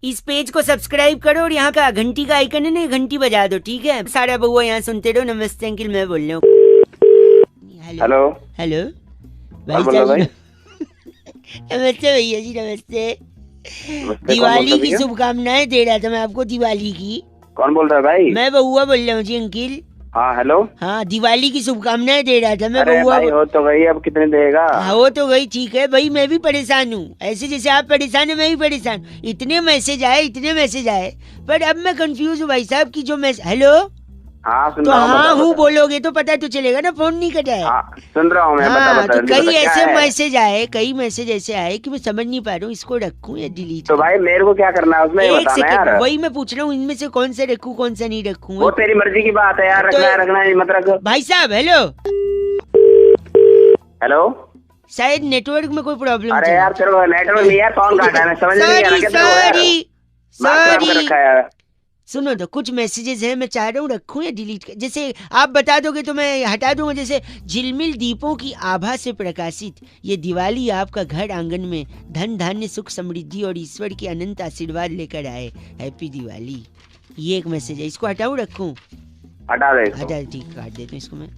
इस पेज को सब्सक्राइब करो और यहाँ का घंटी का आइकन है ना, घंटी बजा दो, ठीक है? सारा बउआ यहाँ सुनते रहो। नमस्ते अंकिल, मैं बोल रहा हूँ। हेलो हेलो भाई साहब। नमस्ते भैया जी, नमस्ते। दिवाली की शुभकामनाएं दे रहा था मैं आपको, दिवाली की। कौन बोल रहा है भाई? मैं बउआ बोल रहा हूँ जी अंकिल। हाँ हेलो। हाँ, दिवाली की शुभकामनाएं दे रहा था मैं। अरे बउआ भाई हो तो गई, अब कितने देगा? हाँ हो तो गई, ठीक है भाई। मैं भी परेशान हूँ, ऐसे जैसे आप परेशान है मैं भी परेशान। इतने मैसेज आए, पर अब मैं कंफ्यूज हूँ भाई साहब की जो मैसेज। हेलो। हाँ सुन तो रहा हूँ। हाँ हूँ बोलोगे तो पता तो चलेगा ना, फोन नहीं कटा है। हाँ सुन रहा हूँ मैं। हाँ, बता, तो कई ऐसे मैसेज मैसेज ऐसे आए कि मैं समझ नहीं पा रहा हूँ, इसको रखूँ या डिलीट। तो भाई मेरे को क्या करना है उसमें, एक बताना सेकंड, यार। वही मैं पूछ रहा हूँ, इनमें से कौन सा रखूँ कौन सा नहीं रखूँ। वो तेरी मर्जी की बात है यार, तो रखना है रखना है मत रख। भाई साहब हेलो। हेलो, शायद नेटवर्क में कोई प्रॉब्लम। अरे यार तेरे को नेटवर्क नहीं है, फोन काटा है, मैं समझ नहीं आ रहा। सॉरी। सुनो तो, कुछ मैसेजेस हैं, मैं चाह रहा हूँ रखूं या डिलीट कर। जैसे आप बता दोगे तो मैं हटा दूंगा। जैसे झिलमिल दीपों की आभा से प्रकाशित ये दिवाली आपका घर आंगन में धन धान्य सुख समृद्धि और ईश्वर के अनंत आशीर्वाद लेकर आए। हैप्पी दिवाली। ये एक मैसेज है, इसको हटाऊं रखूं? हटा दे। हटा, ठीक, काट देता हूँ इसको मैं।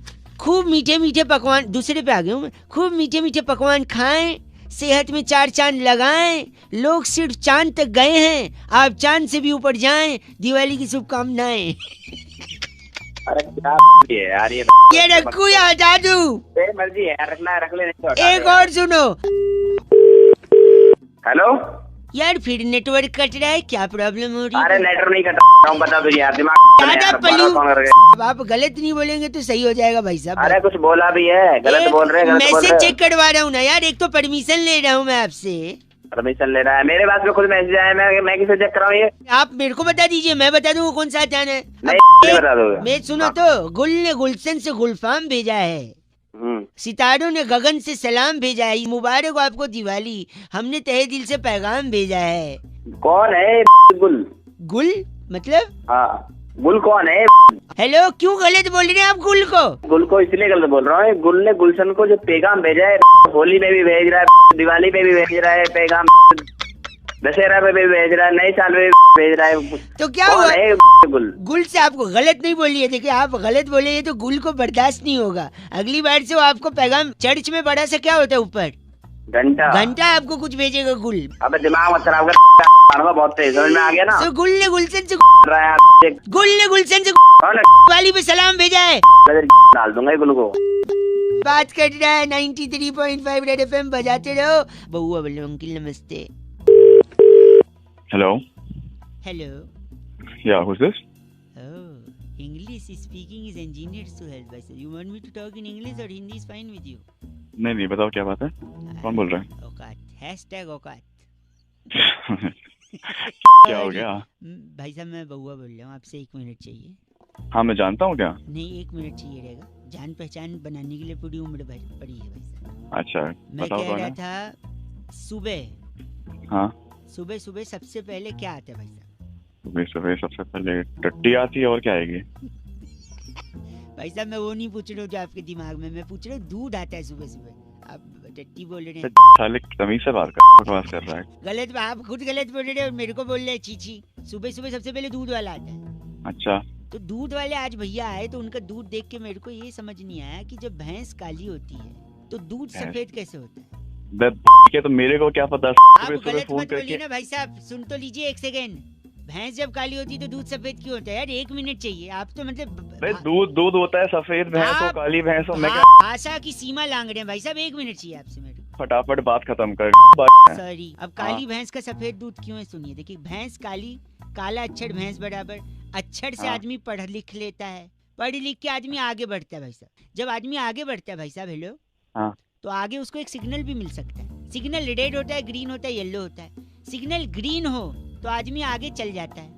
खूब मीठे मीठे पकवान, दूसरे पे आ गया हूँ मैं। खूब मीठे मीठे पकवान खाएं, सेहत में 4 चांद लगाएं। लोग सिर्फ चांद तक गए हैं, आप चांद से भी ऊपर जाएं। दिवाली की शुभकामनाएं। अरे क्या है यार ये रखूं या हटा दूं? तेरी मर्जी है यार, रखना है रख ले। एक और सुनो। हेलो यार फिर नेटवर्क कट रहा है, क्या प्रॉब्लम हो रही है? अरे नेटवर्क नहीं कट रहा हूँ, बता तुझे यार, दिमाग आप गलत नहीं बोलेंगे तो सही हो जाएगा भाई साहब। अरे कुछ बोला भी है, गलत बोल रहे हैं। मैसेज चेक करवा रहा हूँ ना यार, एक तो परमिशन ले रहा हूँ मैं आपसे। परमिशन ले रहा है? मेरे पास में खुद मैसेज आया, मैं किसे चेक कराऊँ? ये आप मेरे को बता दीजिए, मैं बता दूंगा कौन सा हटाना है। नहीं बता दोगे? मैं सुनो तो, गुल ने गुलशन से गुलफाम भेजा है, सितारों ने गगन से सलाम भेजा है। मुबारक हो आपको दिवाली, हमने तहे दिल से पैगाम भेजा है। कौन है गुल? गुल मतलब? हाँ, गुल कौन है? हेलो, क्यों गलत बोल रहे हैं आप गुल को? गुल को इसलिए गलत बोल रहा हूँ, गुल ने गुलशन को जो पैगाम भेजा है, होली में भी भेज रहा है, दिवाली में भी भेज रहा है पैगाम, दशहरा में भी भेज रहा है, नए साल में भी भेज रहा है। तो क्या हुआ? गुल गुल से आपको गलत नहीं बोलिए। देखिए आप गलत बोले तो गुल को बर्दाश्त नहीं होगा। अगली बार से वो आपको पैगाम, चर्च में बड़ा सा क्या होता है ऊपर, घंटा आपको कुछ भेजेगा गुल। अबे दिमाग मत खराब कर, बहुत तेज समझ में आ गया ना। तो गुल ने गुलशन से कौन दिवाली पे सलाम भेजा है। डाल दूंगा गुल को। बात कर रहा है 93.5 रेड एफएम, बजाते रहो। बउआ बोलो अंकिल नमस्ते। Hello. Hello. Yeah, who's this? Oh, English speaking is engineered to help us. You want me to talk in English or Hindi is fine with you? नहीं बताओ क्या बात है, कौन बोल रहा है? औकात, हैशटैग औकात। क्या हो गया? भाई साहब मैं बउआ बोल रहा हूँ, आपसे 1 मिनट चाहिए। हाँ मैं जानता हूँ क्या। नहीं 1 मिनट चाहिए रहेगा, जान पहचान बनाने के लिए पूरी उम्र भर पड़ी है भाई साहब। अच्छा मैं कह रहा था सुबह, हाँ सुबह सुबह सबसे पहले क्या आता है भाई साहब? सुबह सुबह सबसे पहले टट्टी आती है, और क्या आएगी? भाई साहब मैं वो नहीं पूछ रहा हूँ जो आपके दिमाग में, मैं पूछ रहा हूँ दूध आता है सुबह सुबह। आप टट्टी बोल रहे हैं। साले तमीज से बात कर, बकवास कर रहा है। गलत, आप खुद गलत बोल रहे हैं और मेरे को बोल रहे हैं चीची। सुबह सुबह सबसे पहले दूध वाला आता है। अच्छा, तो दूध वाले आज भैया आए तो उनका दूध देख के मेरे को ये समझ नहीं आया कि जब भैंस काली होती है तो दूध सफेद कैसे होता है? तो मेरे को क्या पता। आप गलत मत बोलिए ना भाई साहब, सुन तो लीजिए 1 सेकेंड। भैंस जब काली होती है तो दूध सफेद क्यों होता है यार? 1 मिनट चाहिए। आप तो मतलब दूध होता है सफेद भैंस हो काली भैंस हो, मैं क्या भाषा की सीमा लांग रहे हैं भाई साहब। 1 मिनट चाहिए आपसे मेरे को। फटाफट बात खत्म कर। सॉरी, अब काली भैंस का सफेद दूध क्यों है सुनिए। देखिए भैंस काली, काला अक्षर भैंस बराबर। अक्षर से आदमी पढ़ लिख लेता है, पढ़ लिख के आदमी आगे बढ़ता है भाई साहब। जब आदमी आगे बढ़ता है भाई साहब, हेलो, तो आगे उसको एक सिग्नल भी मिल सकता है। सिग्नल रेड होता है, ग्रीन होता है, येलो होता है। सिग्नल ग्रीन हो तो आदमी आगे चल जाता है।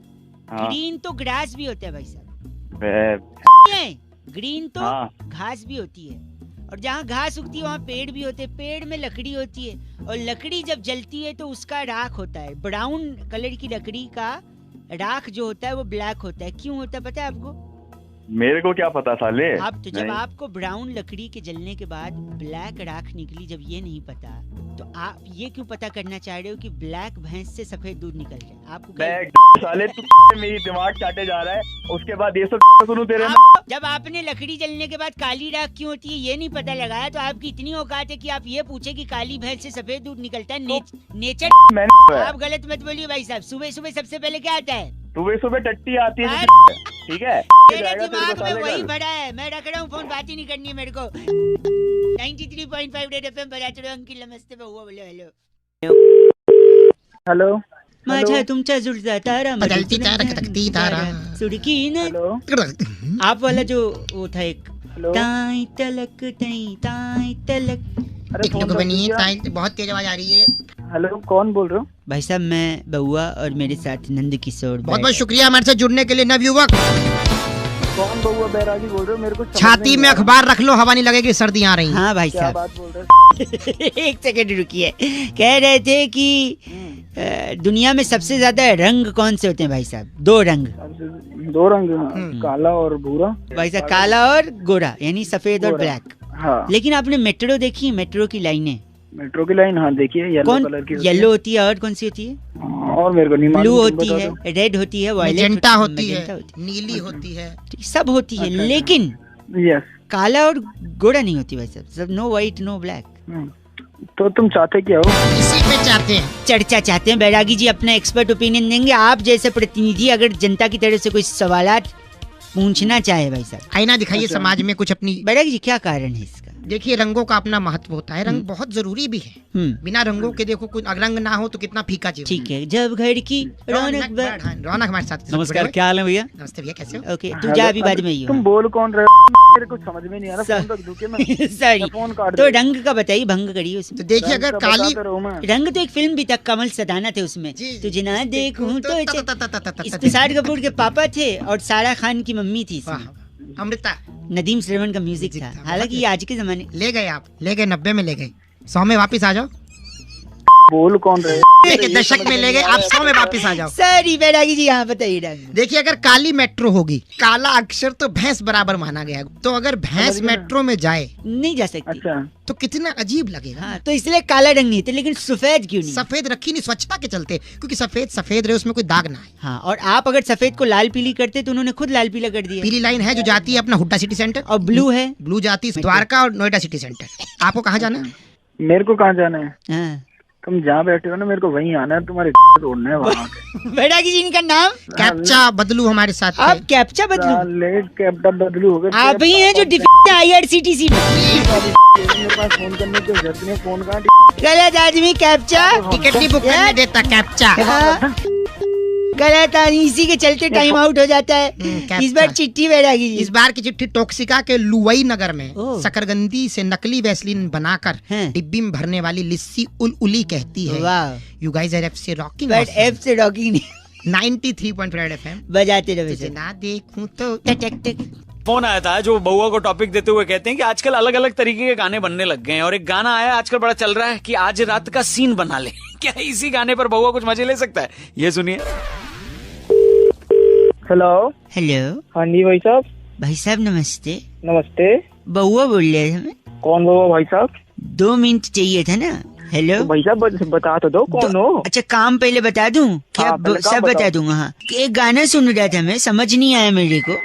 ग्रीन तो ग्रास भी होता है भाई साहब। ग्रीन तो घास भी होती है, और जहाँ घास उगती है वहाँ पेड़ भी होते हैं। पेड़ में लकड़ी होती है, और लकड़ी जब जलती है तो उसका राख होता है। ब्राउन कलर की लकड़ी का राख जो होता है वो ब्लैक होता है। क्यों होता है पता है आपको? मेरे को क्या पता साले। आप तो जब आपको ब्राउन लकड़ी के जलने के बाद ब्लैक राख निकली, जब ये नहीं पता तो आप ये क्यों पता करना चाह रहे हो कि ब्लैक भैंस से सफेद दूध निकल रहा है? आपको साले तू मेरी दिमाग चाटे जा रहा है, उसके बाद ये सब सुनूं तेरे में। जब आपने लकड़ी जलने के बाद काली राख क्यों होती है ये नहीं पता लगाया, तो आपकी इतनी औकात है कि आप ये पूछे कि काली भैंस से सफेद दूध निकलता है? नेचर आप गलत मत बोलिए भाई साहब। सुबह सुबह सबसे पहले क्या आता है? सुबह सुबह टट्टी आती है, ठीक है? मेरे दिमाग में वही भरा है, मैं रख रहा हूँ फोन, बात ही नहीं करनी है मेरे को। 93.5 रेड एफएम बजा चलो अंकिल, नमस्ते बहुआ, बोलो हेलो। हेलो माझा तुमचा जुळता तारा बदलती तारा खटकती तारा सुड़की न। आप वाला जो वो था एक ताई तलक ताई तलक। बहुत तेज आवाज आ रही है। हेलो, कौन बोल रहे हो? भाई साहब मैं बउआ और मेरे साथ नंद किशोर। बहुत बहुत शुक्रिया हमारे साथ जुड़ने के लिए नवयुवक। कौन बउआ बैरागी बोल रहे हो? मेरे को छाती में अखबार रख लो, हवा नहीं लगेगी, सर्दी आ रही। हाँ भाई क्या साहब बात बोल रहे हो? एक सेकंड रुकिए। कह रहे थे कि दुनिया में सबसे ज्यादा रंग कौन से होते हैं भाई साहब? दो रंग। दो रंग, काला और भूरा। भाई साहब काला और गोरा, यानी सफेद और ब्लैक। हाँ। लेकिन आपने मेट्रो देखी? मेट्रो की लाइनें, मेट्रो की लाइन, हाँ देखिए, येलो कलर की होती येलो होती है और कौन सी होती है? और मेरे को नहीं मालूम। ब्लू होती है, रेड होती है, वायलेट मैजेंटा होती है, नीली होती है, सब होती है। लेकिन यस, काला और गोरा नहीं होती भाई साहब। सब नो व्हाइट नो ब्लैक। तो तुम चाहते क्या हो? इसी पे चाहते हैं चर्चा चाहते हैं। बैरागी जी अपना एक्सपर्ट ओपिनियन देंगे। आप जैसे प्रतिनिधि अगर जनता की तरफ से कोई सवालात पूछना चाहे भाई साहब, आईना दिखाइए समाज में कुछ अपनी। बैरागी जी क्या कारण है इसका? देखिए, रंगों का अपना महत्व होता है, रंग बहुत जरूरी भी है। बिना रंगों के देखो, कुछ रंग ना हो तो कितना फीका जीवन। ठीक है, जब घर की रौनक रौनक हमारे साथ। नमस्कार, क्या हाल है भैया? नमस्ते भैया, कैसे हो? ओके, तू जा अभी बाद में ही हो। तुम बोल कौन रहे हो? मेरे को समझ में नहीं आ रहा। फोन रख दूं क्या मैं? सॉरी, फोन काट तो रंग का बताइए, भंग करिए उसमें। तो देखिए, अगर काली रंग तो एक फिल्म भी था, कमल सदाना थे उसमें। तुझे ना देखूं तो तुषार कपूर के पापा थे और सारा खान की मम्मी थी। अमृता नदीम श्रवण का म्यूजिक था। हालांकि ये आज के जमाने। ले गए आप, ले गए 90 में, ले गए 100 में वापस आ जाओ। बोल कौन रहे? दशक में ले गए, आप 100 में वापस आ जाओ। सॉरी बैरागी जी, यहाँ बताइए रंग। देखिए, अगर काली मेट्रो होगी, काला अक्षर तो भैंस बराबर माना गया है, तो अगर भैंस मेट्रो में जाए नहीं जा सकती। अच्छा, तो कितना अजीब लगेगा। हाँ, तो इसलिए काला रंग नहीं थे। लेकिन सफेद क्यों नहीं? सफेद रखी नहीं स्वच्छता के चलते, क्योंकि सफेद सफेद रहे, उसमें कोई दाग ना है। हाँ, और आप अगर सफेद को लाल पीली करते तो उन्होंने खुद लाल पीला कर दिया। पीली लाइन है जो जाती है अपना हुड्डा सिटी सेंटर, और ब्लू है, ब्लू जाती है द्वारका और नोएडा सिटी सेंटर। आपको कहाँ जाना है? मेरे को कहाँ जाना है? हाँ। तुम जहाँ बैठे हो ना, मेरे को वहीं आना है। तुम्हारे तोड़ना है वहाँ। बैरागी जी इनका नाम कैप्चा बदलू हमारे साथ। आप कैप्चा बदलू? कैप्चा बदलू हो गए। आप ही हैं जो IRCTC में। मेरे पास फोन करने की जरूरत नहीं। फोन कहाँ? गलत आदमी कैप्चा टिकट नहीं बुक करने देता कैप्चा। गलत आदमी, इसी के चलते टाइम आउट हो जाता है। इस बार चिट्ठी बैरागी जी। इस बार की चिट्ठी टोक्सिका के लुवई नगर में ओह। शकरगंदी से नकली वैसलीन बनाकर डिब्बी में भरने वाली लिस्सी उली कहती है। वाह, you guys are FC rocking. But F से रॉकिंग नहीं। 93.5 FM बजाते रहो। तुझे ना देखूं तो फोन आया था जो बउआ को टॉपिक देते हुए कहते हैं कि आजकल अलग अलग तरीके के गाने बनने लग गए हैं, और एक गाना आया आजकल बड़ा चल रहा है कि आज रात का सीन बना ले। क्या इसी गाने पर बउआ कुछ मजे ले सकता है? ये सुनिए। हेलो। हेलो, हाँ जी भाई साहब। भाई साहब नमस्ते। नमस्ते। बउआ बोल रहे थे हमें। कौन बउआ भाई साहब? 2 मिनट चाहिए था ना। हेलो तो भाई साहब बता तो दो कौन हो। अच्छा, काम पहले बता दूं क्या? हाँ, पहले काम सब बता बताओ। दूंगा। हाँ, एक गाना सुन रहा था मैं, समझ नहीं आया मेरे को।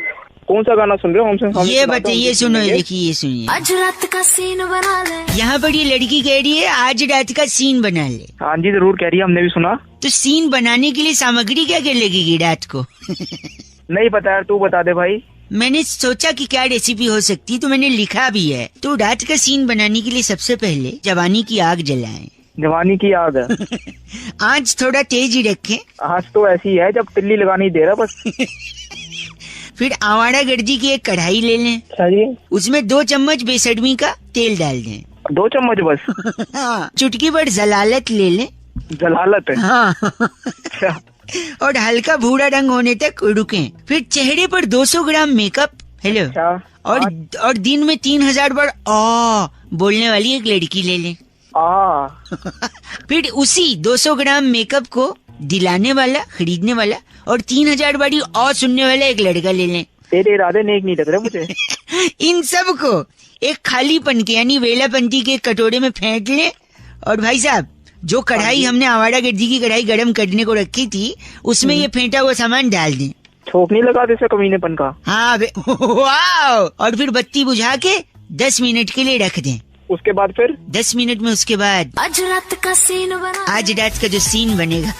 कौन सा गाना सुन रहे हो? हमसे ये बताइए, सुनो, देखिए ये सुनिए। आज रात का सीन बना ले। यहाँ पर ये लड़की कह रही है आज रात का सीन बना ले। हाँ जी, जरूर कह रही है, हमने भी सुना। तो सीन बनाने के लिए सामग्री क्या क्या लगेगी रात को? नहीं पता यार, तू बता दे भाई। मैंने सोचा कि क्या रेसिपी हो सकती, तो मैंने लिखा भी है। तो रात का सीन बनाने के लिए सबसे पहले जवानी की आग जलाएं। जवानी की आग है। आँच थोड़ा तेज ही रखें। आज तो ऐसी है जब तिल्ली लगानी दे रहा बस। फिर आवारा गर्जी की एक कढ़ाई ले लें। अच्छा जी। उसमें 2 चम्मच बेसडमी का तेल डाल दें। 2 चम्मच बस? हाँ, चुटकी भर जलालत ले लें। जलालत है? हाँ। अच्छा। और हल्का भूरा रंग होने तक रुकें। फिर चेहरे पर 200 ग्राम मेकअप। हेलो। अच्छा। और दिन में 3000 बार आ बोलने वाली एक लड़की ले लें। फिर उसी 200 ग्राम मेकअप को दिलाने वाला, खरीदने वाला और 3000 बारी और सुनने वाला एक लड़का ले लें। तेरे इरादे नेक नहीं लग रहे मुझे। इन सब को एक खाली पन के यानी वेलापंती के कटोरे में फेंट लें और भाई साहब जो कढ़ाई हमने आवारा गिद्दी की कढ़ाई गरम करने को रखी थी उसमें ये फेंटा हुआ सामान डाल दें। छोक नहीं लगा देसे कमीनेपन का। हाँ वाह। और फिर बत्ती बुझा के 10 मिनट के लिए रख दें। उसके बाद फिर 10 मिनट में उसके बाद आज रात का सीन बना आज रात का जो सीन बनेगा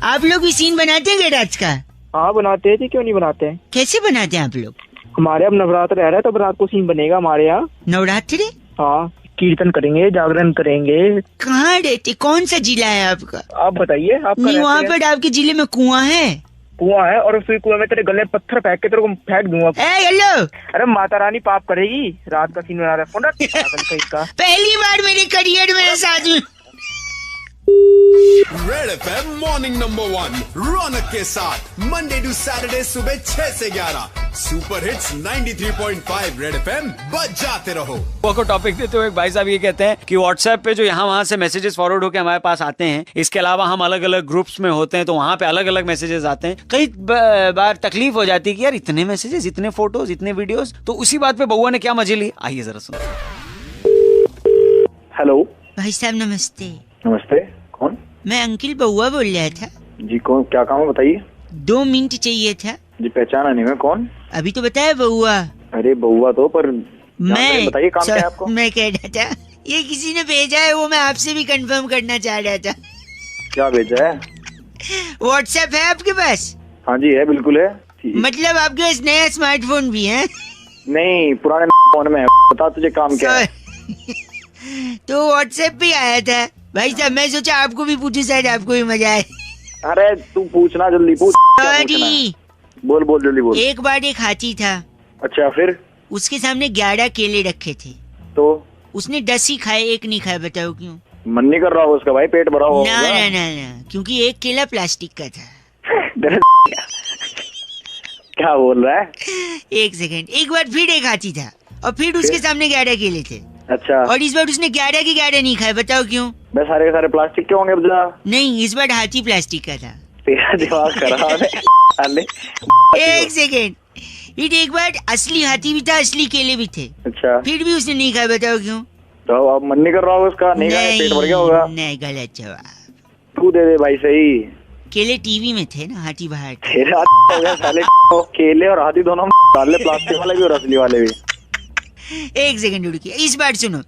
आप लोग भी सीन बनाते हैं क्या रात का? हाँ बनाते हैं जी, क्यों नहीं बनाते हैं। कैसे बनाते हैं आप लोग? हमारे अब नवरात्र रह रहा है, तब रात को सीन बनेगा हमारे यहाँ। नवरात्रि? हाँ, कीर्तन करेंगे, जागरण करेंगे। कहाँ रहते, कौन सा जिला है आपका? आप बताइए। आपका नहीं, वहाँ पर आपके जिले में कुआं है? कुआं है, और उस कुआं में तेरे गले पत्थर फेंक के तेरे को फेंक दूंगा। हेलो। अरे माता रानी पाप करेगी, रात का सीन बना रहा है। फोन रख पागल कहीं का। पहली बार मेरे करियर में ऐसा आदमी। रेड एफएम मॉर्निंग नंबर 1 रौनक के साथ मंडे टू सैटरडे सुबह 6 से 11 सुपर हिट्स 93.5 रेड एफएम बजाते रहो। को टॉपिक देते हुए भाई साहब ये कहते हैं कि व्हाट्सएप पे जो यहाँ वहाँ से मैसेजेस फॉरवर्ड होकर हमारे पास आते हैं, इसके अलावा हम अलग अलग ग्रुप्स में होते हैं तो वहाँ पे अलग अलग मैसेजेस आते हैं। कई बार तकलीफ हो जाती है कि यार इतने मैसेजेस, इतने फोटोज, इतने वीडियोस। तो उसी बात पे बउआ ने क्या मजे ली, आइए जरा सुनो। हेलो भाई साहब नमस्ते। नमस्ते, कौन? मैं अंकिल बउआ बोल रहा था जी। कौन, क्या काम है बताइए। 2 मिनट चाहिए था जी। पहचाना नहीं मैं, कौन? अभी तो बताया बउआ। अरे बउआ तो, पर मैं बताइए काम क्या है आपको। मैं कह रहा था ये किसी ने भेजा है, वो मैं आपसे भी कंफर्म करना चाह रहा था। क्या भेजा है? व्हाट्सएप है आपके पास? हाँ जी है, बिल्कुल है। मतलब आपके पास नया स्मार्टफोन भी है? नहीं, पुराने फोन में है। बता तुझे काम क्या है। तो व्हाट्सएप पे आया था भाई साहब, मैं सोचा आपको भी पूछूं, शायद आपको भी मजा आए। अरे तू पूछना, जल्दी पूछ। सॉरी। बोल बोल जल्दी बोल। एक बार एक हाथी था। अच्छा, फिर? उसके सामने 11 केले रखे थे, तो उसने 10 ही खाए, एक नहीं खाया। बताओ क्यों? मन नहीं कर रहा होगा उसका भाई, पेट भरा होगा। ना ना ना ना, क्योंकि एक केला प्लास्टिक का था। क्या बोल रहा है? एक सेकंड, एक बार फिर एक हाथी था और फिर उसके सामने 11 केले थे। अच्छा। और इस बार उसने 11 के 11 नहीं खाए। बताओ क्यों? बस सारे के सारे प्लास्टिक के होंगे। बजा नहीं, इस बार हाथी प्लास्टिक का था। तेरा दिमाग खराब है। एक सेकेंड, फिर एक बार असली हाथी भी था, असली केले भी थे। अच्छा, फिर भी उसने नहीं खाया। बताओ क्यों? तो अब मन नहीं कर रहा होगा उसका, नहीं खाया, पेट भर गया होगा। नहीं, गलत जवाब। तू दे दे भाई सही। केले टीवी में थे ना, हाथी बाहर थे। तेरा हो गया साले। केले और हाथी दोनों डाले, प्लास्टिक वाले भी और असली वाले भी। एक सेकंड रुकिए, इस बार सुनो।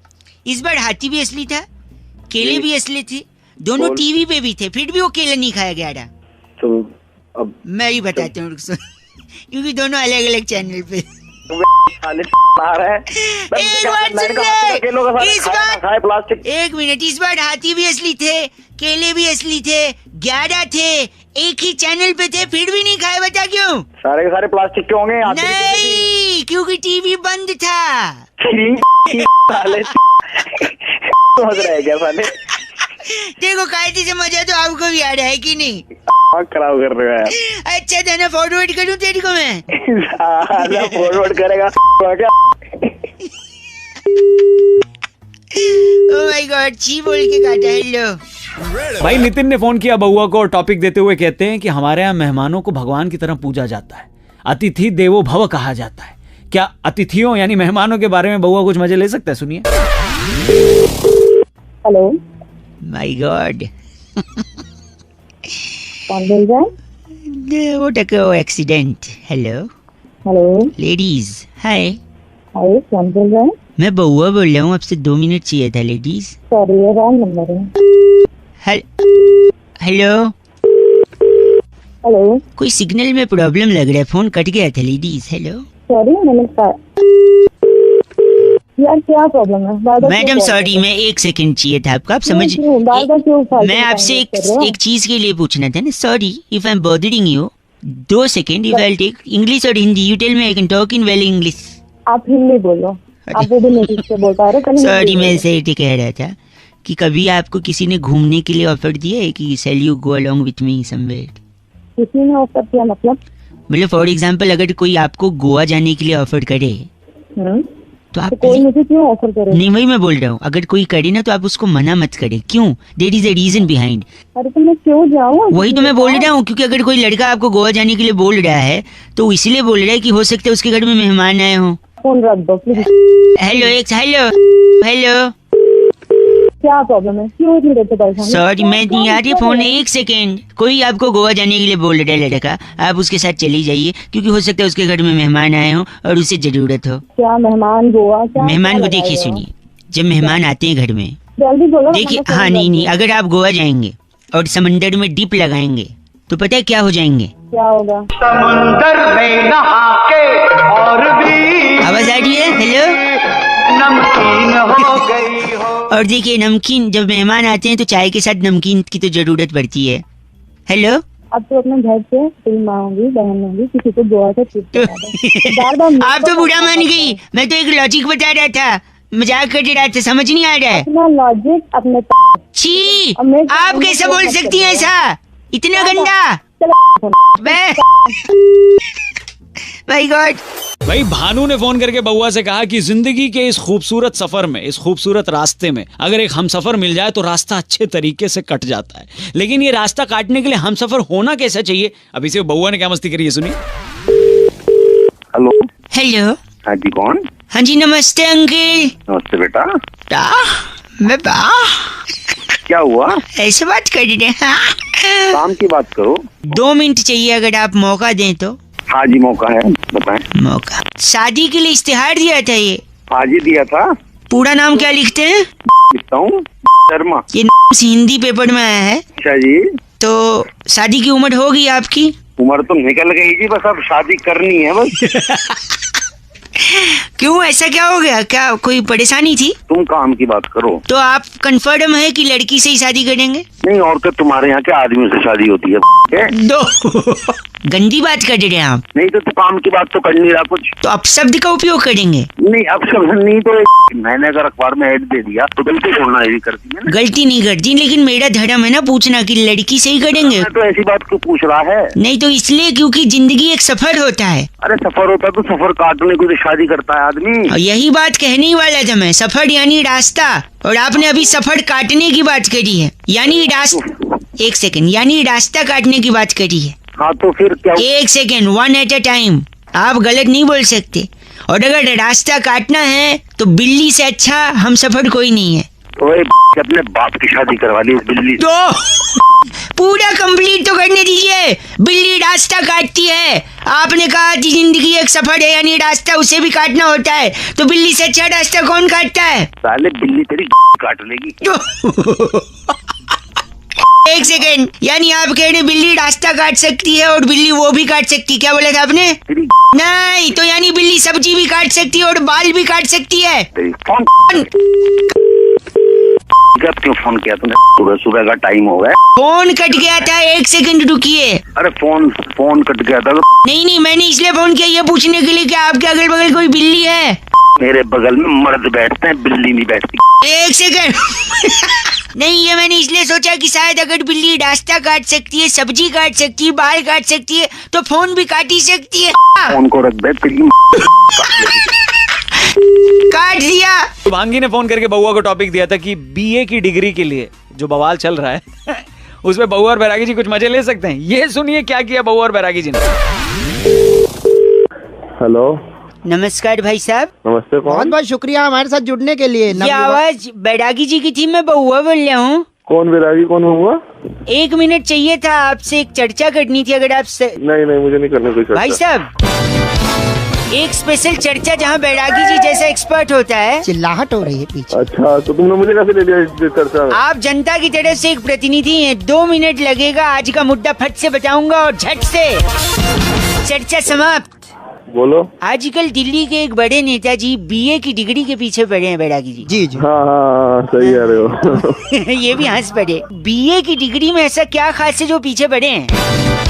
इस बार हाथी भी असली था, केले भी असली थे, दोनों टीवी पे भी थे, फिर भी वो केले नहीं खाया गया था। तो अब मैं ही बताता हूँ, क्योंकि दोनों अलग अलग चैनल पे। एक मिनट, इस बार हाथी भी असली थे, केले भी असली थे, 11 थे, एक ही चैनल पे थे, फिर भी नहीं खाए। बता क्यों? सारे के सारे प्लास्टिक के होंगे। नहीं, क्योंकि टीवी बंद था। साले समझ रहे क्या साले? देखो कायदे से मजा तो आपको भी आ रहा है कि नहीं? खराब कर रहे हो यार। अच्छा था ना, फॉरवर्ड करूँ तेरे को मैं? फॉरवर्ड करेगा क्या? ओह माय गॉड, छी बोल के काटा। हेलो भाई, नितिन ने फोन किया बउआ को और टॉपिक देते हुए कहते हैं कि हमारे यहाँ मेहमानों को भगवान की तरह पूजा जाता है, अतिथि देवो भव कहा जाता है। क्या अतिथियों यानी मेहमानों के बारे में बउआ कुछ मजे ले सकता है? सुनिए। हेलो, माय गॉड, कौन बोल रहा है? What a accident. Hello hello, ladies, hi. Hi, कौन बोल रहा है? मैं बउआ बोल रहा हूँ, आपसे 2 मिनट चाहिए था लेडीज। सॉरी, ये रॉन्ग नंबर है। हेलो हेलो, कोई सिग्नल में प्रॉब्लम लग रहा है, फोन कट गया था लेडीज। हेलो सॉरी, नमस्कार यार, क्या प्रॉब्लम है? मैडम सॉरी, मैं 1 सेकंड चाहिए था आपका, आप समझ। मैं आपसे एक चीज के लिए पूछना था ना। Sorry if I am bothering you, 2 second. If I take English और Hindi, you tell me, I can talk in well English. आप हिंदी बोलो, आप वो भी नहीं से बोल पा रहे। सॉरी, मैं ऐसे ही कह रहा था कि कभी आपको किसी ने घूमने के लिए ऑफर दिया है कि shall you go along with me somewhere? किसी ने ऑफर किया मतलब? फॉर एग्जांपल, अगर कोई आपको गोवा जाने के लिए ऑफर करे तो आप कोई मुझे क्यों ऑफर करे? नहीं, वही मैं बोल रहा हूँ, अगर कोई करे ना तो आप उसको मना मत करें। क्यों? There is a reason behind. अरे तो मैं क्यों जाऊँ? वही तो मैं बोल रहा हूँ, क्योंकि अगर कोई लड़का आपको गोवा जाने के लिए बोल रहा है तो इसलिए बोल रहा है कि हो सकता है उसके घर में मेहमान आए हो। फोन रख दो प्लीज। हेलो हेलो हेलो क्या प्रॉब्लम है, क्यों इतनी देर से परेशान? सॉरी मैं नहीं आ रही फोन, एक सेकेंड। कोई आपको गोवा जाने के लिए बोल रहा है लड़का, आप उसके साथ चली जाइए क्योंकि हो सकता है उसके घर में मेहमान आए हो और उसे जरूरत हो। क्या मेहमान गोवा? क्या मेहमान को क्या देखिए, लगाए हो? सुनिए, जब मेहमान आते हैं घर में, जल्दी बोलो। देखिए, मैं हाँ समझ नहीं, जाती अगर आप गोवा जाएंगे और समंदर में डिप लगाएंगे तो पता है क्या हो जाएंगे? हूँ। क्या होगा? समंदर में नहा के और भी आवाज आ रही है? हेलो। नमकीन हो गई हो। और देखिए नमकीन, जब मेहमान आते हैं तो चाय के साथ नमकीन की तो जरूरत पड़ती है। हेलो। अब तो अपने घर से तेरी माँ होगी, बहन होगी, किसी को गोवा से ट्रिप पे जाना है। बार-बार आप तो बुरा मान गई, मैं तो एक लॉजिक बता रहा था, मजाक कर रहा था, समझ नहीं आ रहा है? अपना लॉजिक अपने छी, अब मैं- आप कैसे बोल सकती हैं ऐसा? इतना गंदा? My God. भाई भानु ने फोन करके बउआ से कहा कि जिंदगी के इस खूबसूरत सफर में, इस खूबसूरत रास्ते में अगर एक हमसफर मिल जाए तो रास्ता अच्छे तरीके से कट जाता है, लेकिन ये रास्ता काटने के लिए हमसफर होना कैसा चाहिए? अभी से बउआ ने क्या मस्ती करी है, सुनिए। हेलो। हेलो। हाँ जी, कौन? हाँ जी, नमस्ते अंकल। नमस्ते बेटा। मैं क्या हुआ? ऐसे बात कर रहे हैं? काम की बात करो। 2 मिनट चाहिए अगर आप मौका दें तो। हाँ जी, मौका है, बताएं। मौका, शादी के लिए इश्तिहार दिया था ये। आज ही दिया था। पूरा नाम क्या लिखते हैं? लिखता हूँ शर्मा। ये हिंदी पेपर में आया है। अच्छा जी। तो शादी की उम्र होगी आपकी? उम्र तो निकल गई जी, बस अब शादी करनी है बस। क्यों, ऐसा क्या हो गया? क्या कोई परेशानी थी? तुम काम की बात करो। तो आप कंफर्म है कि लड़की से ही शादी करेंगे? नहीं, और क्या तुम्हारे यहाँ क्या आदमियों से शादी होती है? दो गंदी बात कर रहे हैं आप। नहीं तो काम की बात तो कर नहीं रहा कुछ। तो अपशब्द का उपयोग करेंगे? नहीं, अपशब्द नहीं तो मैंने अगर अखबार में ऐड दे दिया तो गलती छोड़ना यही करती है। गलती नहीं करती, लेकिन मेरा धर्म है ना पूछना कि लड़की से ही करेंगे। तो ऐसी बात क्यों पूछ रहा है? नहीं तो इसलिए क्योंकि जिंदगी एक सफर होता है। अरे सफर होता तो सफर काटने को तो शादी करता है आदमी। और यही बात कहने ही वाला था मैं, सफर यानी रास्ता, और आपने अभी सफर काटने की बात करी है, यानी रास्ता। एक सेकंड, यानी रास्ता काटने की बात करी है। हाँ तो फिर क्या? एक सेकंड, 1 एट अ टाइम, आप गलत नहीं बोल सकते। और अगर रास्ता काटना है तो बिल्ली से अच्छा हम सफर कोई नहीं है। ओए अपने बाप की शादी करवा ली इस बिल्ली से। तो पूरा कंप्लीट तो करने दीजिए। बिल्ली रास्ता काटती है, आपने कहा कि जिंदगी एक सफर है यानी रास्ता उसे भी काटना होता है, तो बिल्ली से अच्छा रास्ता कौन काटता है? साले बिल्ली तेरी काट लेगी। एक सेकेंड, यानी आप कह रहे बिल्ली रास्ता काट सकती है और बिल्ली वो भी काट सकती है, क्या बोला था आपने? नहीं, तो यानी बिल्ली सब्जी भी काट सकती है और बाल भी काट सकती है। जब क्यों फोन किया तूने? सुबह सुबह का टाइम हो गया। फोन कट गया था, 1 सेकंड रुकिए। अरे फोन कट गया था। नहीं, मैंने इसलिए फोन किया ये पूछने के लिए कि आपके अगल बगल कोई बिल्ली है? मेरे बगल में मर्द बैठते हैं, बिल्ली नहीं बैठती। 1 सेकंड नहीं, ये मैंने इसलिए सोचा कि शायद अगर बिल्ली रास्ता काट सकती है, सब्जी काट सकती है, बाल काट सकती है, तो फोन भी काट ही सकती है। फोन को रख दे, तेरी काट दिया। भांगी ने फोन करके बउआ को टॉपिक दिया था कि बीए की डिग्री के लिए जो बवाल चल रहा है उसमें बउआ और बैरागी जी कुछ मजे ले सकते हैं। ये सुनिए क्या किया बउआ और बैरागी जी ने। हेलो, नमस्कार भाई साहब। नमस्ते। बहुत बहुत शुक्रिया हमारे साथ जुड़ने के लिए। ये आवाज बैरागी जी की थी, मैं बउआ बोल रहा हूँ। कौन बैरागी, कौन हुआ? 1 मिनट चाहिए था, आपसे एक चर्चा करनी थी अगर आप नहीं, मुझे नहीं करनी कोई चर्चा। भाई साहब, एक स्पेशल चर्चा जहाँ बैरागी जी जैसा एक्सपर्ट होता है। चिल्लाहट हो रही है पीछे। अच्छा, तो तुमने मुझे कैसे ले लिया इस चर्चा में? आप जनता की तरफ से एक प्रतिनिधि हैं, 2 मिनट लगेगा, आज का मुद्दा फट से बताऊंगा और झट से चर्चा समाप्त। बोलो। आजकल दिल्ली के एक बड़े नेताजी बीए की डिग्री के पीछे पड़े हैं बैरागी जी। जी। हाँ, सही कह रहे हो। ये भी हंस पड़े। बीए की डिग्री में ऐसा क्या खास है जो पीछे पड़े हैं,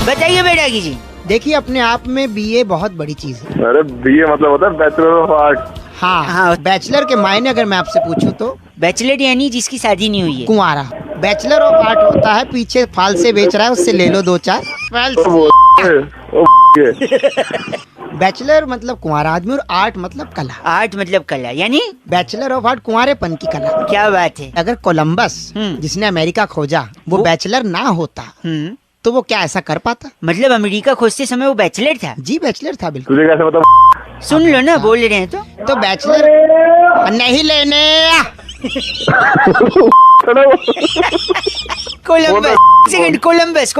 बताइए बैरागी जी। देखिए, अपने आप में बीए बहुत बड़ी चीज है। अरे बीए मतलब होता है बैचलर ऑफ आर्ट। हाँ, बैचलर के मायने अगर मैं आपसे पूछूं तो बैचलर यानी जिसकी शादी नहीं हुई है, कुंवारा। बैचलर ऑफ आर्ट होता है पीछे फाल से बेच रहा है, उससे ले लो 2-4। बैचलर मतलब कुंवारा आदमी और आर्ट मतलब कला। आर्ट मतलब कला, यानी बैचलर ऑफ आर्ट कुंवारेपन की कला। क्या बात है। अगर कोलंबस जिसने अमेरिका खोजा वो बैचलर ना होता तो वो क्या ऐसा कर पाता? मतलब अमेरिका खोजते समय वो बैचलर था? जी, बैचलर था बिल्कुल। तुझे कैसे पता? सुन लो ना, बोल रहे हैं तो बैचलर नहीं लेने कोलंबस।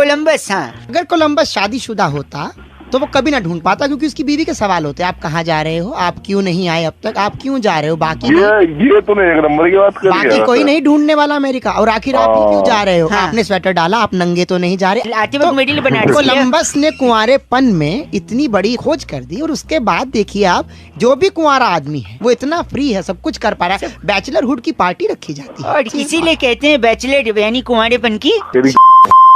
हाँ, अगर कोलंबस शादीशुदा होता तो वो कभी ना ढूंढ पाता, क्योंकि उसकी बीवी के सवाल होते हैं, आप कहाँ जा रहे हो, आप क्यों नहीं आए अब तक, आप क्यों जा रहे हो, बाकी ये तूने एक नंबर की बात कर बाकी कोई नहीं ढूंढने वाला अमेरिका, और आखिर आप ही क्यों जा रहे हो, हाँ। आपने स्वेटर डाला, आप नंगे तो नहीं जा रहे। आते वक्त मिडिल बना दिया। कोलंबस ने कुंवारेपन में इतनी बड़ी खोज कर दी, और उसके बाद देखिए आप, जो भी कुंवारा आदमी है वो इतना फ्री है, सब कुछ कर पा रहा है, बैचलरहुड की पार्टी रखी जाती है। और इसीलिए कहते हैं बैचलर यानी कुंवारेपन की।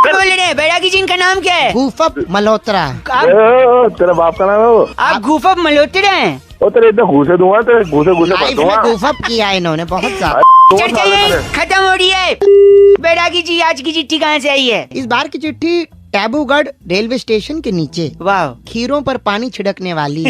बोल रहे बैरागी जी, इनका नाम क्या है? गूफअप मल्होत्रा। तेरा बाप का नाम है वो? आप गूफअप मल्होत्रा हैं? वो तेरे इतना घूसे दूंगा, तेरे घूसे लाइफ में गूफअप किया इन्होंने बहुत ज्यादा। चढ़ जाइए, खत्म हो रही है। बैरागी जी, आज की चिट्ठी कहाँ से आई है? इस बार की चिट्ठी टैबूगढ़ रेलवे स्टेशन के नीचे वाह, खीरों पर पानी छिड़कने वाली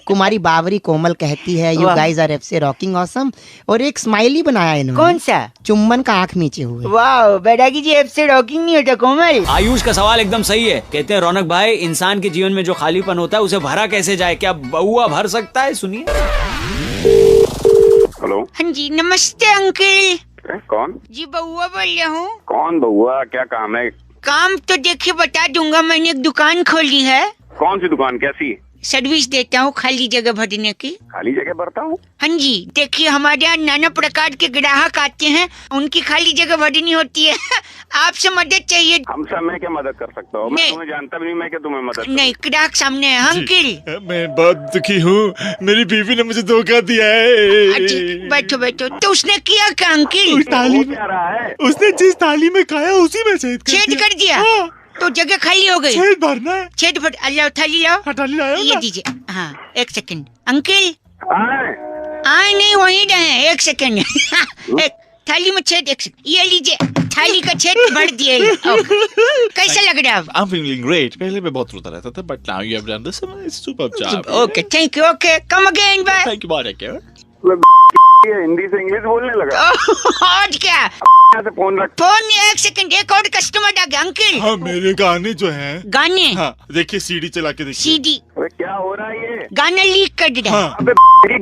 कुमारी बावरी कोमल कहती है, you guys are FC rocking awesome, और एक स्माइली बनाया इन्होंने। कौन सा? चुम्बन का आंख नीचे हुए। वाह, बैरागी जी एफ से रॉकिंग नहीं होता कोमल। आयुष का सवाल एकदम सही है। कहते हैं रौनक भाई, इंसान के जीवन में जो खालीपन होता है उसे भरा कैसे जाए, क्या बउआ भर सकता है? सुनिए। हेलो। हाँ जी, नमस्ते अंकल। कौन जी बउआ बोल रहा हूँ। कौन बउआ, क्या काम है? काम तो देखिए बता दूंगा, मैंने एक दुकान खोली है। कौन सी दुकान, कैसी? सर्विस देता हूँ खाली जगह भरने की। खाली जगह भरता हूँ? हाँ जी, देखिए हमारे यहाँ नाना प्रकार के ग्राहक आते हैं, उनकी खाली जगह भरनी होती है। आपसे मदद चाहिए। हम सब मैं क्या मदद कर सकता हूँ? मैं तुम्हें जानता भी नहीं, मैं क्या तुम्हें मदद नहीं, ग्राहक सामने है अंकल। मैं बहुत दुखी हूँ, मेरी बीवी ने मुझे धोखा दिया है। बैठो बैठो। तो उसने किया क्या अंकल? क्या रहा है? उसने जिस थाली में खाया उसी में छेद कर दिया। तो जगह खाली हो गई। छेद भरना है। छेद भर, अल्लाह थाली लाओ। थाली लाया ये दीजिए। हाँ, एक सेकंड अंकल। आए नहीं, वहीं रहे, एक सेकंड। एक थाली में छेद, एक सेकंड, ये लीजिए, थाली का छेद भर दिए। कैसा लग रहा है? I'm feeling great. पहले मैं बहुत रोता रहता था, but now you have done this. It's superb job. Okay, thank you. Okay, come again, bye. Thank you, बहुत है। हिंदी से इंग्लिश बोलने लगा। और क्या? से फोन रख। फोन, एक सेकंड, एक और कस्टमर आ गया अंकल। हाँ, मेरे गाने जो हैं। गाने? हाँ, देखिए सीडी चला के देखिए। सीडी? अरे क्या हो रहा है ये? गाना लीक कर रहा है। हाँ। अबे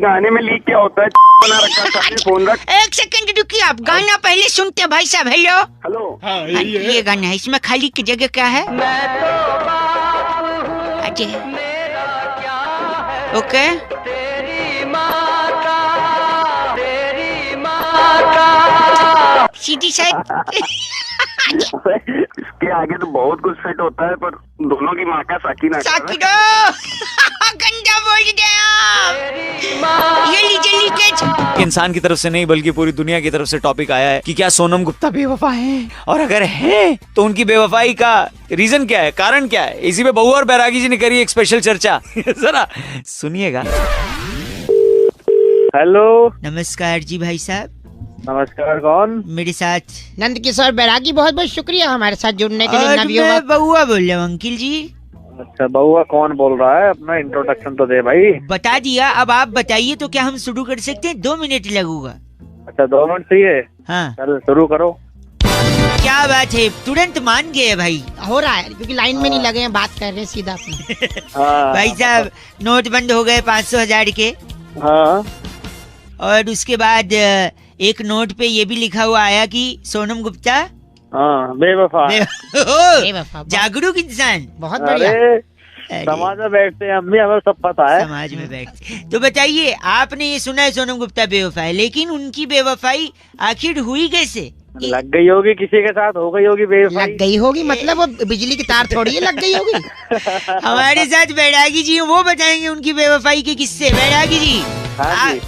गाने में लीक क्या होता है? बना रखा है, फोन रख। एक सेकंड रुकिए, आप गाना पहले सुनते हैं भाई साहब। Hello hello. हाँ, ये गाना है, इसमें खाली की जगह क्या है? ओके। सीधी साइड। इसके आगे तो बहुत कुछ सेट होता है, पर दोनों की माँ का साकिना। गंदा बोल दिया। ये लीजिए लीकेज। इंसान की तरफ से नहीं बल्कि पूरी दुनिया की तरफ से टॉपिक आया है कि क्या सोनम गुप्ता बेवफा है, और अगर है तो उनकी बेवफाई का रीजन क्या है, कारण क्या है। इसी पे बहू और बैरागी जी ने करी एक स्पेशल चर्चा। जरा सुनिएगा। हेलो। नमस्कार जी भाई साहब। नमस्कार, कौन? मेरे साथ नंद किशोर बैरागी, बहुत बहुत शुक्रिया हमारे साथ जुड़ने के लिए। मैं बउआ बोल रहा हूँ अंकिल जी। अच्छा, बउआ कौन बोल रहा है? अपना इंट्रोडक्शन तो दे भाई। बता दिया, अब आप बताइए तो क्या हम शुरू कर सकते हैं? 2 मिनट लगूंगा। अच्छा, 2 मिनट चाहिए? हाँ, चल शुरू करो। क्या बात है, तुरंत मान गए भाई। हो रहा है क्योंकि लाइन में नहीं लगे हैं, बात कर रहे हैं सीधा अपने। भाई साहब, नोट बंद हो गए 500,000 के। हाँ। और उसके बाद एक नोट पे ये भी लिखा हुआ आया कि सोनम गुप्ता बेवफा। जागरूक इंसान। बहुत बढ़िया। समाज में बैठते हैं हम भी, हमें सब पता है। समाज में बैठते। तो बताइए, आपने ये सुना है सोनम गुप्ता बेवफा है, लेकिन उनकी बेवफाई आखिर हुई कैसे? लग गई होगी किसी के साथ, हो गई होगी बेवफाई। लग गई होगी मतलब वो बिजली की तार थोड़ी है, लग गई होगी। हमारे साथ बैरागी जी वो बताएंगे उनकी बेवफाई के किस्से। बैरागी जी,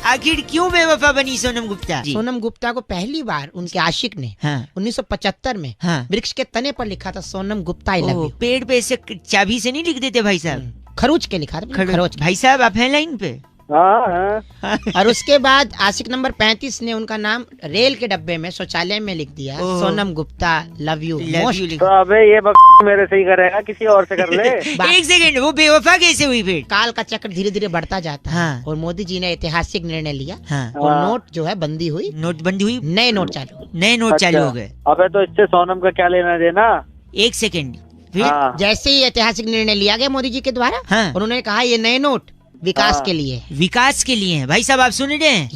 आखिर क्यों बेवफा बनी सोनम गुप्ता? सोनम गुप्ता को पहली बार उनके आशिक ने 1975 में वृक्ष के तने पर लिखा था Sonam Gupta I love you. पेड़ पे ऐसे चाबी से नहीं लिख देते भाई साहब, खरोच के लिखा था। खरोच। भाई साहब आप हैं लाइन पे? और उसके बाद आशिक नंबर 35 ने उनका नाम रेल के डब्बे में शौचालय में लिख दिया, Sonam Gupta love you most. तो अबे ये मेरे से ही करेगा, किसी और से कर ले। एक सेकंड, वो बेवफा कैसे हुई फिर? काल का चक्र धीरे धीरे बढ़ता जाता है और मोदी जी ने ऐतिहासिक निर्णय लिया। और नोट जो है बंदी हुई, नोटबंदी हुई, नए नोट चालू हो गए। अबे तो इससे सोनम का क्या लेना देना? एक सेकंड, फिर जैसे ही ऐतिहासिक निर्णय लिया गया मोदी जी के द्वारा, उन्होंने कहा ये नए नोट विकास के लिए। विकास के लिए है भाई साहब, आप सुन रहे हैं?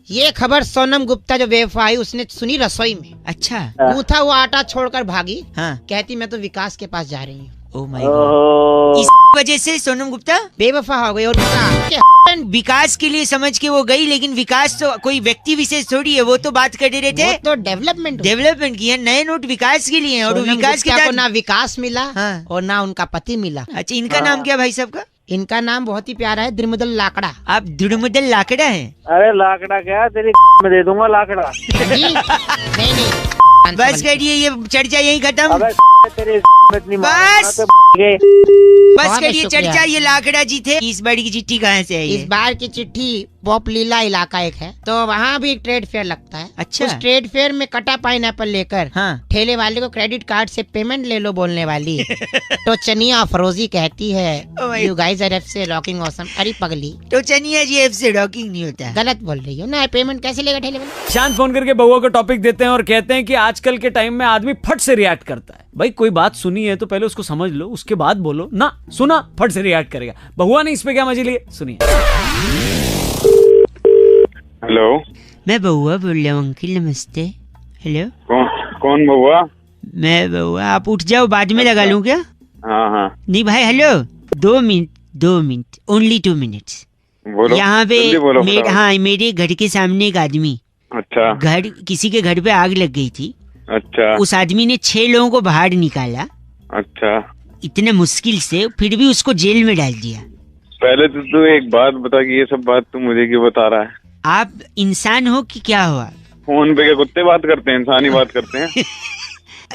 ये खबर सोनम गुप्ता जो बेवफाई उसने सुनी रसोई में। अच्छा। गूंथा हुआ आटा छोड़कर भागी। हाँ। कहती मैं तो विकास के पास जा रही हूँ। ओह माय गॉड, इस वजह से सोनम गुप्ता बेवफा हो गई। और विकास के लिए समझ के वो गई, लेकिन विकास तो कोई व्यक्ति विशेष थोड़ी है, वो तो बात कर रहे थे तो डेवलपमेंट की है। नए नोट विकास के लिए हैं और विकास के को ना विकास मिला। हाँ। और ना उनका पति मिला। अच्छा, इनका नाम क्या भाई साहब का? इनका नाम बहुत ही प्यारा है, द्रिमुदल लाकड़ा। आप द्रिमुदल लाकड़ा है? अरे लाकड़ा क्या, तेरी में दे दूंगा लाकड़ा। नहीं बस करिए, ये चर्चा यही खत्म। बस करिए चर्चा, ये लाकड़ा जी थे। इस बार की चिट्ठी कहाँ से है? इस बार की चिट्ठी पॉप लीला इलाका एक है, तो वहाँ भी एक ट्रेड फेयर लगता है। अच्छा। उस ट्रेड फेयर में कटा पाइनएप्पल लेकर ठेले वाले को क्रेडिट कार्ड से पेमेंट ले लो बोलने वाली तो चनिया फरोजी कहती है यू गाइस आर एफ से रॉकिंग ऑसम। अरे पगली, तो चनिया जी एफ से रॉकिंग नहीं होता। गलत बोल रही हो ना, पेमेंट कैसे लेगा ठेले वाले? शांत फोन करके बउआ को टॉपिक देते हैं और कहते हैं कि आजकल के टाइम में आदमी फट से रिएक्ट करता है। भाई कोई बात सुनी है तो पहले उसको समझ लो, उसके बाद बोलो ना। सुना, फट से रिएक्ट करेगा। बहुआ ने इस पे क्या मजे लिए, सुनिए। हेलो, मैं बहुआ बोल रहा हूँ अंकिल, नमस्ते। हेलो, कौन बहुआ? मैं बहुआ। आप उठ जाओ, बाद में लगा लूँ क्या? हाँ। नहीं भाई, हेलो, 2 मिनट, ओनली 2 मिनट्स। यहाँ पे मेरे घर के सामने एक आदमी, अच्छा, किसी के घर पे आग लग गई थी। अच्छा। उस आदमी ने 6 लोगों को बाहर निकाला। अच्छा। इतने मुश्किल से, फिर भी उसको जेल में डाल दिया। पहले तो तू एक बात बता कि ये सब बात तू मुझे क्यों बता रहा है? आप इंसान हो कि क्या हो? फोन पे क्या कुत्ते बात करते हैं, इंसान ही बात करते हैं?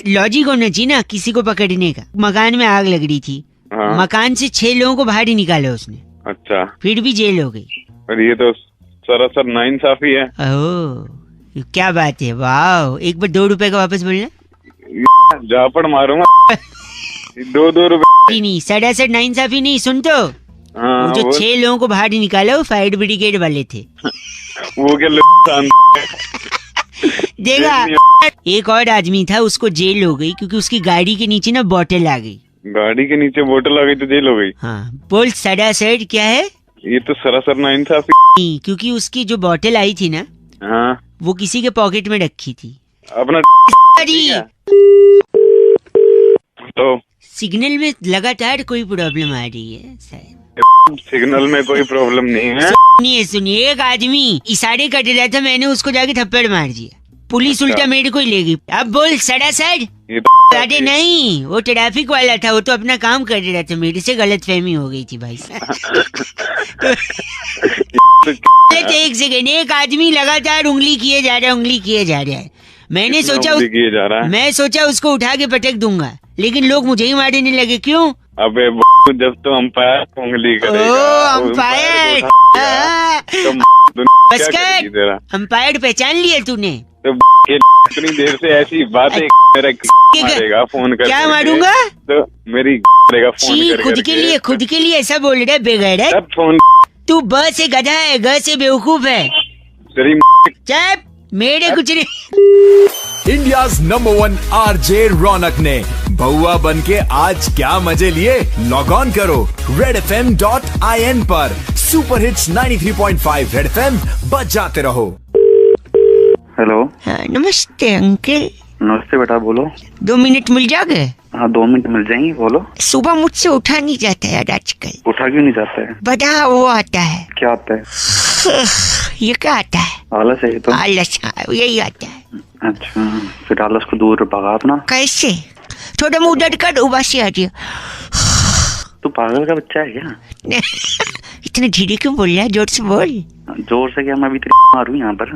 लॉजिक होना चाहिए ना किसी को पकड़ने का। मकान में आग लग रही थी। हाँ। मकान से 6 लोगों को बाहर ही निकाला उसने। अच्छा। फिर भी जेल हो गई। और ये तो सरासर नाइंसाफी है। ओह, क्या बात है, वाह। एक बार 2 रुपए का वापस बोलना। झापड़ मारूंगा। 2 रुपए नहीं, सरासर नाइंसाफी नहीं, सुन तो। हाँ, वो जो 6 लोगों को बाहर निकाला वो फायर ब्रिगेड वाले थे। वो क्या देखा, एक और आदमी था, उसको जेल हो गई क्योंकि उसकी गाड़ी के नीचे ना बोतल आ गई। गाड़ी के नीचे बोतल आ गई तो जेल हो गई? हाँ। बोल सरासर क्या है? ये तो सरासर नाइंसाफी। क्योंकि उसकी जो बोतल आई थी ना, हाँ, वो किसी के पॉकेट में रखी थी। अपना तो सिग्नल में लगातार कोई प्रॉब्लम आ रही है शायद। सिग्नल में कोई प्रॉब्लम नहीं है। सुनिए, एक आदमी इशारे कर रहा था, मैंने उसको जाके थप्पड़ मार दिया। पुलिस उल्टा मेरे को ही ले गई। अब बोल सरासर। अरे नहीं, वो ट्रैफिक वाला था, वो तो अपना काम कर रहा था, मेरे से गलतफहमी हो गई थी भाई साहब। एक सेकेंड, एक आदमी लगातार उंगली किए जा रहा है। मैं सोचा उसको उठा के पटक दूंगा, लेकिन लोग मुझे ही मारने लगे। क्यों? अबे जब तो अंपायर उंगली करेगा। अंपायर, बस कर, अंपायर पहचान लिया तूने? तो इतनी देर से ऐसी बातें मारेगा फोन करके। क्या मारूंगा? तो मेरी फोन खुद के लिए ऐसा बोल रहा है बेगैरत। फोन तू ब से गधा है, ग से बेवकूफ है। चुप, मेरे कुछ नहीं। इंडियाज नंबर 1 आरजे रौनक ने बउआ बन के आज क्या मजे लिए? लॉग ऑन करो redfm.in पर। सुपर हिट्स 93.5 रेड एफएम, बजाते रहो। हेलो। हाँ, नमस्ते अंकल। नमस्ते बेटा, बोलो। 2 मिनट मिल जाओगे? हाँ, 2 मिनट मिल जाएंगे, बोलो। सुबह मुझसे उठा नहीं जाता यार आजकल। उठा क्यों नहीं जाता है? बड़ा वो आता है। क्या आता है? ये क्या आता है? आलस है। तो आलस, यही आता है। अच्छा, फिर आलस को दूर भगा अपना। कैसे? थोड़ा मुंह दर्द कर, उबासी आ रही है। तू पागल का बच्चा है क्या? इतने धीरे क्यों बोल रहा है? जोर से बोल। जोर से क्या, मैं अभी तेरी मारूं यहाँ पर?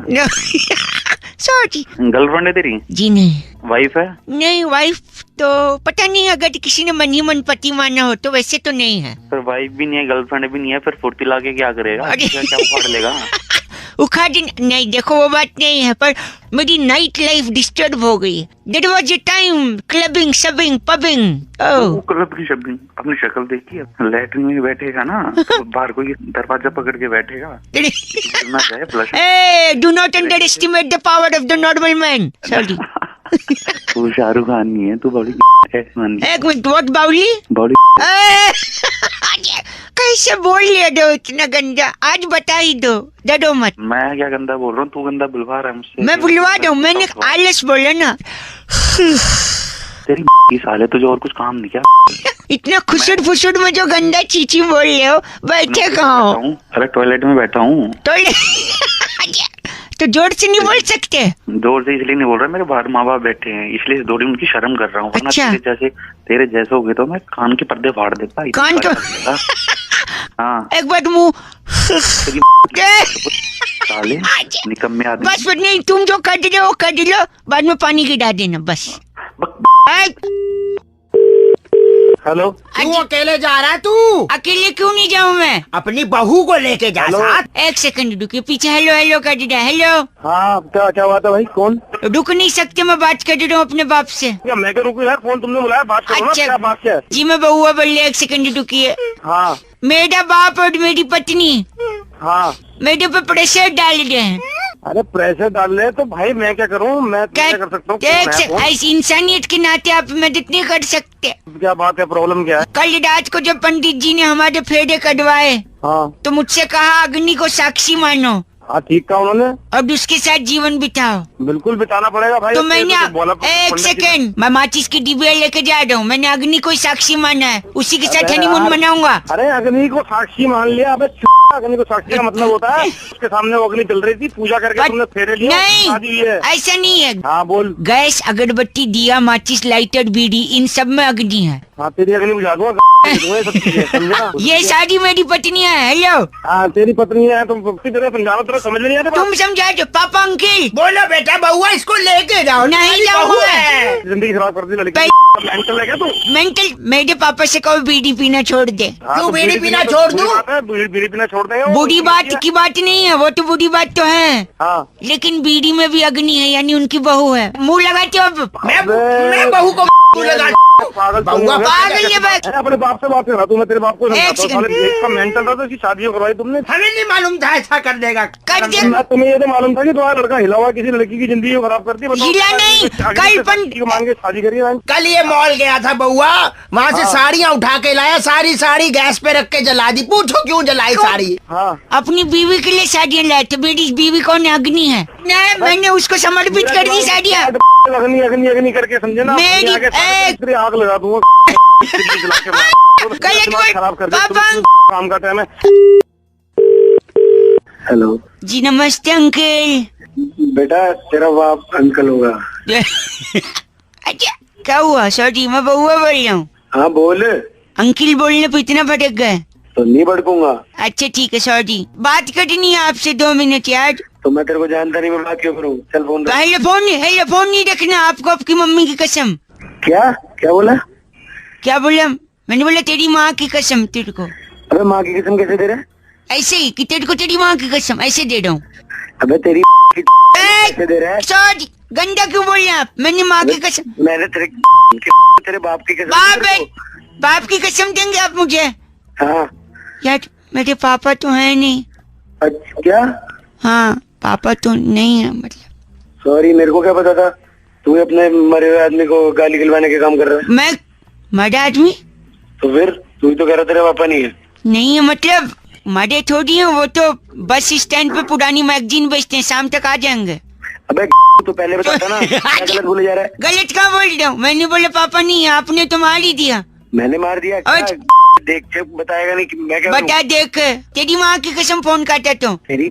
सॉरी। गर्लफ्रेंड है तेरी? जी नहीं। वाइफ है? नहीं, वाइफ तो पता नहीं, अगर किसी ने मन ही मन पति माना हो तो, वैसे तो नहीं है। पर वाइफ भी नहीं है, गर्लफ्रेंड भी नहीं है, फिर फुर्ती ला के क्या करेगा? क्या उखाड़ लेगा? उखाड़ नहीं, देखो वो बात नहीं है, पर मेरी नाइट लाइफ डिस्टर्ब हो गई। That was a time clubbing, शबिंग, पबिंग। क्लबिंग, शबिंग अपनी शक्ल देखी? लैट्रिन में बैठेगा ना, बाहर कोई दरवाजा पकड़ के बैठेगा। Do not underestimate the power of the normal man. Sorry. तू शाहरुख खान नहीं है, तू बड़ी है। एक मिनट, what बाउली? बड़ी कैसे बोल लिया दो इतना गंदा? आज बता ही दो, डरो मत। मैं क्या गंदा बोल रहा हूँ, तू गंदा बुलवा रहा है मुझसे। मैं बुलवा दूं, मैंने आलस बोला ना। तेरी साले तुझे और कुछ काम नहीं क्या? इतना खुशुर फुसुर में जो गंदा चीची बोल रहे हो, बैठे कहाँ हो? अरे टॉयलेट में बैठा हूँ। तो जोर से नहीं बोल सकते? जोर से इसलिए नहीं बोल रहा, मेरे बाहर माँ बाप बैठे हैं इसलिए थोड़ी उनकी शर्म कर रहा हूँ। अच्छा। तेरे जैसे हो गए तो मैं कान के पर्दे फाड़ देता। कान तो हाँ एक बार मुँह साले निकम्मे आदमी। बस नहीं, तुम जो कर रहे हो कर लो, बाद में पानी गिरा देना बस। हेलो, तू अकेले जा रहा है? तू अकेले क्यों नहीं जाऊँ मैं? अपनी बहू को लेके जा साथ। एक सेकंड रुकिए, पीछे हेलो हेलो कर रहा। हेलो हाँ क्या बात है भाई? कौन? रुक नहीं सकते, मैं बात कर रहा हूँ अपने बाप से। क्या मैं क्या रुकूं यार? फोन तुमने बुलाया, बात करो ना। क्या बात है? जी मैं बहुआ बोल रही, एक सेकंड रुकिए। हाँ मेरा बाप और मेरी पत्नी हाँ मेरे पे प्रेशर डाल रहे हैं। अरे प्रेशर डाल रहे तो भाई मैं क्या करूँ? मैं क्या कर सकता हूँ? ऐसी इंसानियत के नाते आप मदद नहीं कर सकते? क्या बात है? प्रॉब्लम क्या है? कल रात को जब पंडित जी ने हमारे फेरे कटवाए हाँ तो मुझसे कहा अग्नि को साक्षी मानो। हाँ ठीक कहा उन्होंने। अब उसके साथ जीवन बिताओ। बिल्कुल बिताना पड़ेगा भाई। तो मैंने एक सेकंड, मैं माचिस की डिबिया लेके जा रहा हूँ। मैंने अग्नि को साक्षी माना है, उसी के साथ हनीमून मनाऊंगा। अरे अग्नि को साक्षी मान लिया? अबे अग्नि को साक्षी का मतलब होता है उसके सामने वो अग्नि चल रही थी, पूजा करके तुमने फेरे लिया। नहीं ऐसा नहीं है। हाँ बोल। गैस, अगरबत्ती, दिया, माचिस, लाइटर, बीड़ी, इन सब में अग्नि है। हाँ तेरी अग्नि बुझा दूंगा। ये शादी मेरी पत्नी है। हेलो हाँ तेरी पत्नी है, तुम समझाओ, तेरा समझ नहीं आता। तुम समझा दो। पापा अंकिल बोलो बेटा, बउआ इसको लेके जाओ। नहीं जाऊंगा। जिंदगी खराब कर दी लड़की। मेंटल है क्या तू? मेंटल? मेरे पापा से कहो बीड़ी पीना छोड़ दे। क्यों बीड़ी पीना छोड़ दूं? बीड़ी पीना छोड़ देंगे। बुरी बात की बात नहीं है, वो तो बुरी बात तो है। हाँ लेकिन बीड़ी में भी अग्नि है, यानी उनकी बहू है। मुँह लगाते हो अब? मैं बहू को लगा पागल पागल है बस। अपने बाप से बात कर रहा तू। मैं तेरे बाप को इसका मेंटल था तो इसकी शादी करवाई तुमने। हमें नहीं मालूम था ऐसा कर देगा। कर दे। तुम्हें ये तो मालूम था कि तुम्हारा लड़का हिला हुआ किसी लड़की की जिंदगी को खराब कर दी। हिला नहीं, कल मांग के शादी करी। कल ये मॉल गया था बउआ, वहाँ से साड़ियाँ उठा के लाया, सारी गैस पे रख के जला दी। पूछो क्यों जलाई साड़ी? हाँ अपनी बीवी के लिए साड़ियाँ लाए थे। मेरी बीवी कौन है? अग्नि है। मैंने उसको समर्पित कर दी साड़ियाँ। अग्नि अग्नि अग्नि करके समझे ना? मेरी आग लगा दूंगा। खराब कर काम का टाइम है। हेलो जी नमस्ते अंकल। बेटा तेरा बाप अंकल होगा। अच्छा क्या हुआ? सॉरी मैं बउआ बोल रहा हूँ। हाँ बोल। अंकल बोलने पे इतना भटक गए तो नहीं भड़कूंगा। अच्छा ठीक है, सॉरी। बात करनी है आपसे 2 मिनट यार। तो मैं तेरे को जानता नहीं, मैं बात क्यों करूँ? चल फोन रख। फोन नहीं रखना आपको, आपकी मम्मी की कसम। क्या क्या बोला? क्या बोला? मैंने बोला तेरी माँ की कसम तेरे को। अबे माँ की कसम कैसे दे रहा है? ऐसे ही कि तेरे को तेरी माँ की कसम ऐसे दे रहा हूँ। अबे तेरी कैसे दे रहा है? सॉरी, गंदा क्यों बोल रहे हैं आप? मैंने माँ की कसम। मैंने तेरे बाप की कसम। बाप की कसम देंगे आप मुझे? हाँ यार मेरे पापा तो है नहीं। अच्छा क्या? हाँ पापा तो नहीं है मतलब। सॉरी, मेरे को क्या पता था तू अपने मरे हुए आदमी को गाली गिलवाने के काम कर रहा है। मैं मरा आदमी? तो फिर तू तो कह रहा तेरे पापा नहीं है। नहीं है मतलब मरे थोड़ी है, वो तो बस स्टैंड पे पुरानी मैगजीन बेचते हैं, शाम तक आ जाएंगे। अबे तो पहले बताता ना। क्या गलत बोले जा रहा है? गलत कहाँ बोल रहा हूँ? मैंने बोला पापा नहीं है, आपने तो मार ही दिया। मैंने मार दिया? देख बताएगा नहीं कि मैं क्या बता। देख तेरी माँ की कसम फोन काटा तो तेरी।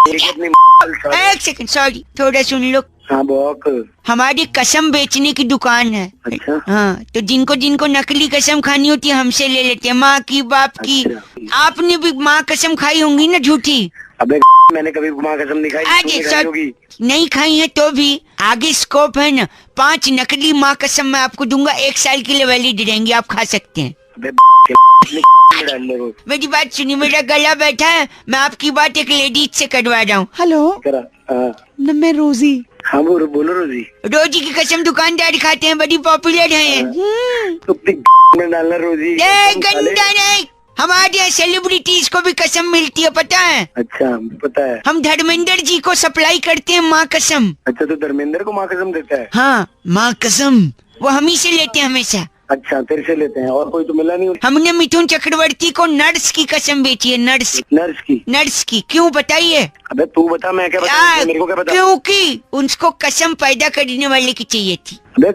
एक सेकंड सॉरी, थोड़ा सुन लो। हाँ बॉक। हमारी कसम बेचने की दुकान है। अच्छा। हाँ तो जिनको नकली कसम खानी होती है हमसे ले लेते हैं, माँ की बाप की। अच्छा। आपने भी माँ कसम खाई होंगी ना झूठी? अबे मैंने कभी माँ कसम नहीं खाई। नहीं खाई है तो भी आगे स्कोप है ना। 5 नकली माँ कसम मैं आपको दूंगा, 1 साल के लिए वैलिड रहेंगी, आप खा सकते हैं। मेरी बात सुनिए, मेरा गला बैठा है, मैं आपकी बात एक लेडीज से करवा रहा हूँ। हेलो मैं रोजी। हाँ बोलो रोजी। रोजी की कसम दुकानदार खाते हैं, बड़ी पॉपुलर है। में डालना रोजी। गंदा नहीं, हमारे यहाँ सेलिब्रिटीज को भी कसम मिलती है, पता है? अच्छा पता है। हम धर्मेंद्र जी को सप्लाई करते हैं माँ कसम। अच्छा तो धर्मेंद्र को माँ कसम देता है? हाँ माँ कसम वो हम ही से लेते हैं हमेशा। अच्छा तेरे से लेते हैं, और कोई तो मिला नहीं? हमने मिथुन चक्रवर्ती को नर्स की कसम बेची है, नर्स की। क्यों बताइए? अबे तू बता, मैं क्या बता, मेरे को क्या पता? क्योंकि उसको कसम पैदा करने वाले की चाहिए थी। अबे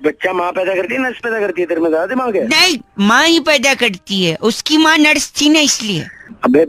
बच्चा माँ पैदा करती है, नर्स पैदा करती है? तेरे में ज्यादा दिमाग है? नहीं, माँ ही पैदा करती है, उसकी माँ नर्स थी ना इसलिए। अबे